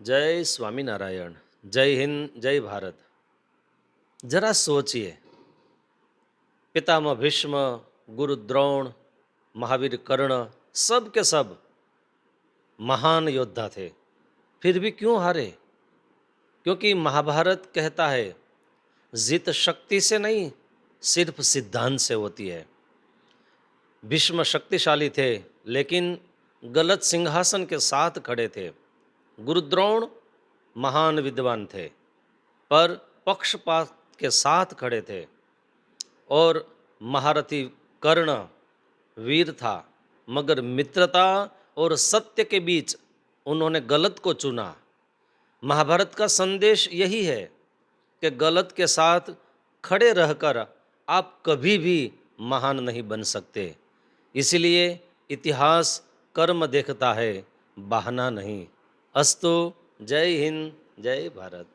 जय स्वामीनारायण। जय हिंद, जय भारत। जरा सोचिए, पितामह भीष्म, गुरु द्रोण, महावीर कर्ण, सब के सब महान योद्धा थे। फिर भी क्यों हारे? क्योंकि महाभारत कहता है जीत शक्ति से नहीं, सिर्फ सिद्धांत से होती है। भीष्म शक्तिशाली थे, लेकिन गलत सिंहासन के साथ खड़े थे। गुरुद्रोण महान विद्वान थे, पर पक्षपात के साथ खड़े थे। और महारथी कर्ण वीर था, मगर मित्रता और सत्य के बीच उन्होंने गलत को चुना। महाभारत का संदेश यही है कि गलत के साथ खड़े रहकर आप कभी भी महान नहीं बन सकते। इसलिए इतिहास कर्म देखता है, बहाना नहीं। अस्तु। जय हिंद, जय भारत।